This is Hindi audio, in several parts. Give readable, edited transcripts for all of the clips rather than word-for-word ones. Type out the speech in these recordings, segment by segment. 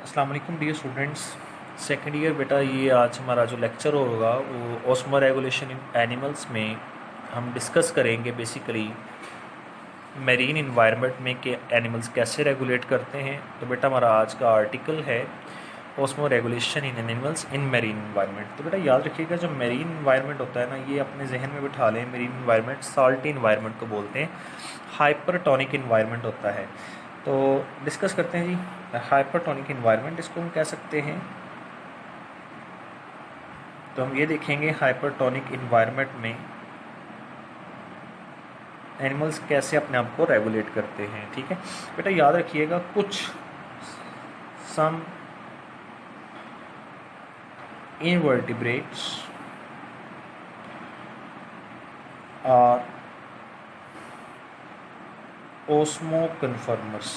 अस्सलाम वालेकुम डियर स्टूडेंट्स। सेकंड ईयर बेटा, ये आज हमारा जो लेक्चर होगा वो ऑस्मो रेगुलेशन इन एनिमल्स में हम डिस्कस करेंगे बेसिकली मेरीन इन्वायरमेंट में कि एनिमल्स कैसे रेगुलेट करते हैं। तो बेटा हमारा आज का आर्टिकल है osmo regulation in animals in marine environment. तो बेटा याद रखिएगा, जो मेरीन इन्वायरमेंट होता है ना, ये अपने जहन में बिठा लें। मेरीन इन्वायरमेंट साल्टी इन्वायरमेंट को बोलते हैं, हाइपरटोनिक इन्वायरमेंट होता है। तो डिस्कस करते हैं जी हाइपरटोनिक इन्वायरमेंट, इसको हम कह सकते हैं। तो हम ये देखेंगे हाइपरटोनिक इन्वायरमेंट में एनिमल्स कैसे अपने आप को रेगुलेट करते हैं। ठीक है बेटा, याद रखिएगा कुछ सम इनवर्टिब्रेट्स आर ओस्मो कन्फर्मर्स।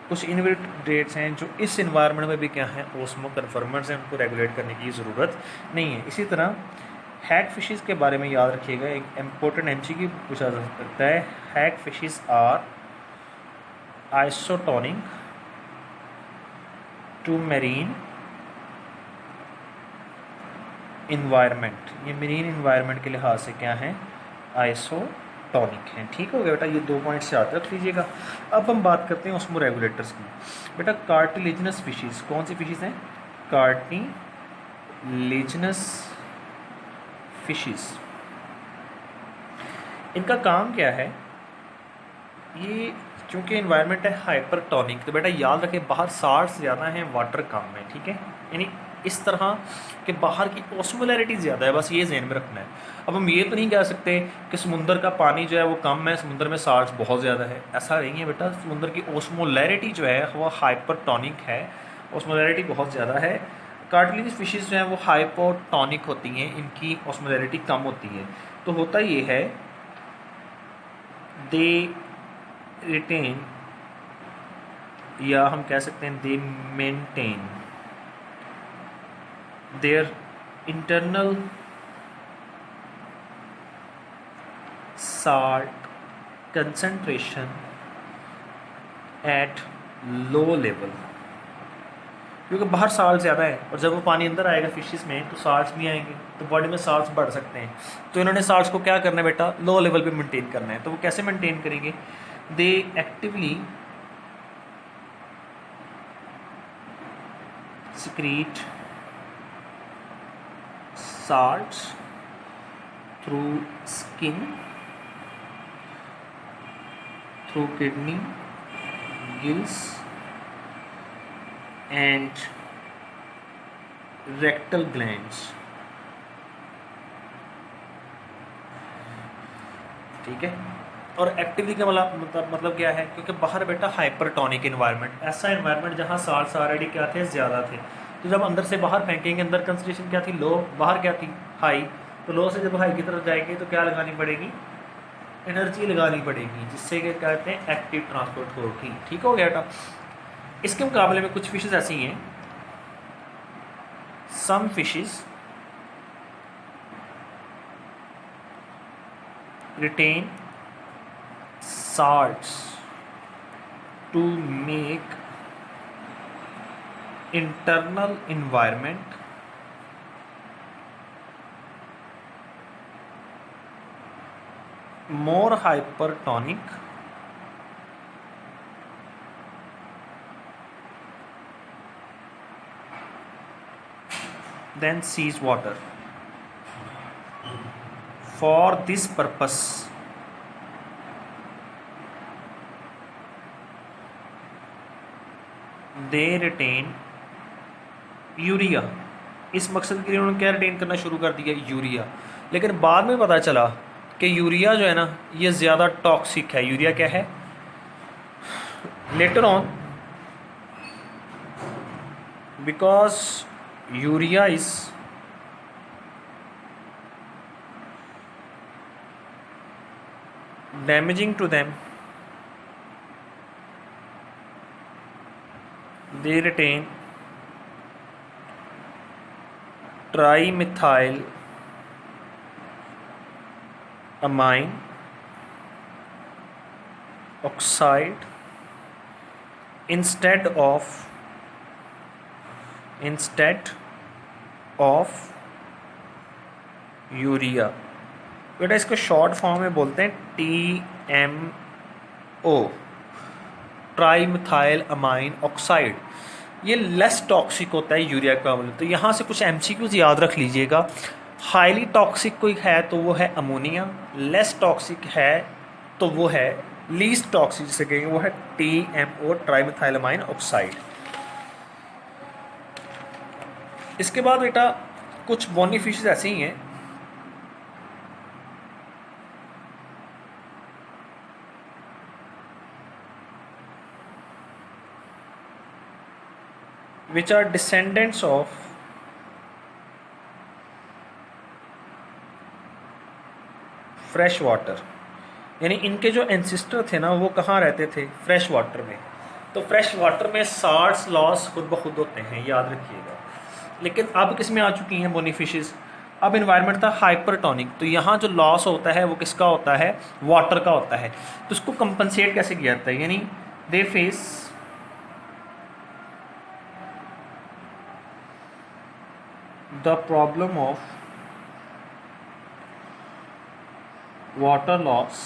कुछ इनवर्टिब्रेट्स हैं जो इस इन्वायरमेंट में भी क्या हैं, ओस्मो कन्फर्मर्स हैं, उनको रेगुलेट करने की ज़रूरत नहीं है। इसी तरह हैग फिशेस के बारे में याद रखिएगा, एक इम्पोर्टेंट एमसीक्यू पूछा जा सकता है। Hag fishes are isotonic to marine environment. ये मेरीन इन्वायरमेंट के लिहाज से क्या है, आइसोटोनिक हैं। ठीक हो गया बेटा, ये 2 पॉइंट्स याद रख लीजिएगा। अब हम बात करते हैं ऑस्मो रेगुलेटर्स की। बेटा कार्टिलेजिनस फिशेस, कौन सी फिशेस हैं? Cartilaginous fishes. इनका काम क्या है? ये चूँकि इन्वायरमेंट है हाइपरटोनिक, तो बेटा याद रखें बाहर साल्ट्स ज़्यादा हैं, वाटर कम है। ठीक है, यानी इस तरह के बाहर की ओस्मोलैरिटी ज़्यादा है, बस ये ज़हन में रखना है। अब हम ये तो नहीं कह सकते कि समुंदर का पानी जो है वो कम है, समुंदर में साल्ट्स बहुत ज़्यादा है, ऐसा नहीं है बेटा। समुंदर की ओस्मोलैरिटी जो है वो हाइपरटोनिक है, ओस्मोलैरिटी बहुत ज़्यादा है। कार्टिलेजिनस फिशेस जो हैं वो हाइपोटोनिक होती हैं, इनकी ओस्मोलैरिटी कम होती है। तो होता ये है, दे रिटेन, या हम कह सकते हैं दे maintain their internal salt concentration at low level. क्योंकि बाहर साल्ट ज़्यादा है और जब वो पानी अंदर आएगा फिशेस में तो साल्ट्स भी आएंगे, तो बॉडी में साल्ट्स बढ़ सकते हैं। तो इन्होंने साल्ट्स को क्या करना है बेटा, लो लेवल पे मेंटेन करना है। तो वो कैसे मेंटेन करेंगे? दे actively secrete salts through skin, through kidney, gills and rectal glands। ठीक है, और एक्टिवली का मतलब क्या है? क्योंकि बाहर बेटा हाइपरटोनिक इन्वायरमेंट, ऐसा इन्वायरमेंट जहाँ साल्ट्स ऑलरेडी क्या थे, ज़्यादा थे। तो जब अंदर से बाहर फेंकेंगे, अंदर कंसंट्रेशन क्या थी, लो, बाहर क्या थी, हाई। तो लो से जब हाई की तरफ जाएंगे तो क्या लगानी पड़ेगी, एनर्जी लगानी पड़ेगी, जिससे क्या कहते हैं, एक्टिव ट्रांसपोर्ट होगी। ठीक हो गया बेटा। इसके मुकाबले में कुछ फिशेज ऐसी हैं, some fishes retain salts to make internal environment more hypertonic than sea's water. For this purpose they retain urea. इस मकसद के लिए उन्होंने क्या रिटेन करना शुरू कर दिया, यूरिया। लेकिन बाद में पता चला कि यूरिया जो है ना, ये ज़्यादा टॉक्सिक है। यूरिया क्या है? Later on, because urea is damaging to them, they retain trimethyl amine oxide instead of urea. बेटा इसको शॉर्ट फॉर्म में बोलते हैं TMO, trimethyl amine oxide. ये लेस टॉक्सिक होता है यूरिया का अम्ल। तो यहाँ से कुछ MCQs याद रख लीजिएगा। हाईली टॉक्सिक कोई है तो वो है अमोनिया, लेस टॉक्सिक है तो वो है लीस्ट टॉक्सिक जिसे कहेंगे वो है TMO, trimethyl amine oxide. इसके बाद बेटा कुछ बोनीफिशेस ऐसे ही हैं which are descendants of fresh water, यानी इनके जो एंसिस्टर थे ना वो कहाँ रहते थे, फ्रेश वाटर में। तो फ्रेश वाटर में साल्ट्स लॉस खुद ब खुद होते हैं, याद रखिएगा। लेकिन अब किस में आ चुकी हैं बोनीफिशेस, अब इन्वायरमेंट था हाइपरटोनिक। तो यहाँ जो लॉस होता है वो किसका होता है, वाटर का होता है। तो उसको कंपनसेट कैसे किया जाता है, यानी they face the problem of water loss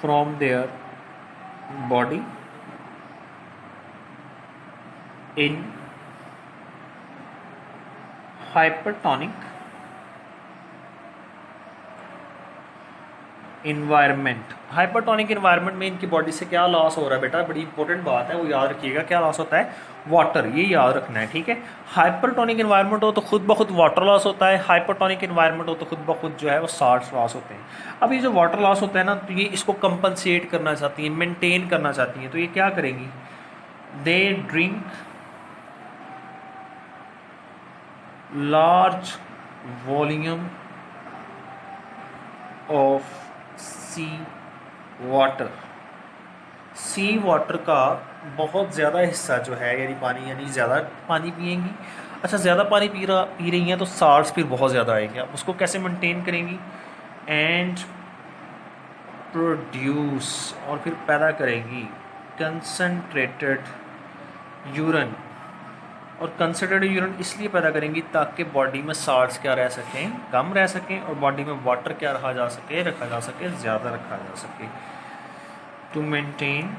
from their body in hypertonic environment. Hypertonic environment में इनकी बॉडी से क्या लॉस हो रहा है बेटा, बड़ी इंपॉर्टेंट बात है, वो याद रखिएगा। क्या लॉस होता है, वाटर, ये याद रखना है, ठीक है। हाइपरटोनिक इन्वायरमेंट हो तो खुद ब खुद वाटर लॉस होता है, हाइपरटोनिक इन्वायरमेंट हो तो खुद ब खुद जो है वो साल्ट्स लॉस होते हैं। अब ये जो वाटर लॉस होता है ना, तो ये इसको कंपनसेट करना चाहती हैं, मेंटेन करना चाहती हैं। तो ये क्या करेंगी, they drink large volume of sea water. Sea water का बहुत ज़्यादा हिस्सा जो है, यानी पानी, यानी ज़्यादा पानी पिएंगी। अच्छा, ज़्यादा पानी पी रही हैं तो साल्ट्स फिर बहुत ज़्यादा आएंगे। आप उसको कैसे मेंटेन करेंगी, एंड प्रोड्यूस, और फिर पैदा करेंगी कंसनट्रेटेड यूरिन। और कंसनट्रेटेड यूरिन इसलिए पैदा करेंगी ताकि बॉडी में साल्ट्स क्या रह सकें, कम रह सकें, और बॉडी में वाटर क्या रखा जा सके, ज़्यादा रखा जा सके, टू मेंटेन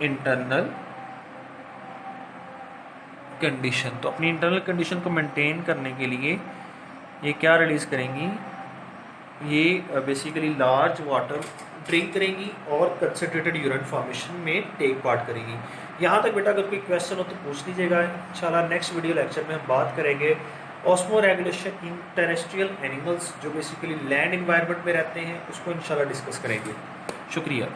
इंटरनल कंडीशन। तो अपनी इंटरनल कंडीशन को मेंटेन करने के लिए ये क्या रिलीज़ करेंगी, ये बेसिकली लार्ज वाटर ड्रिंक करेंगी और कंसनट्रेटेड यूरिन फॉर्मेशन में टेक पार्ट करेंगी। यहाँ तक बेटा अगर कोई क्वेश्चन हो तो पूछ लीजिएगा। इंशाल्लाह नेक्स्ट वीडियो लेक्चर में हम बात करेंगे osmo regulation in terrestrial animals, जो बेसिकली लैंड इन्वायरमेंट में रहते हैं, उसको इंशाल्लाह डिस्कस करेंगे। शुक्रिया।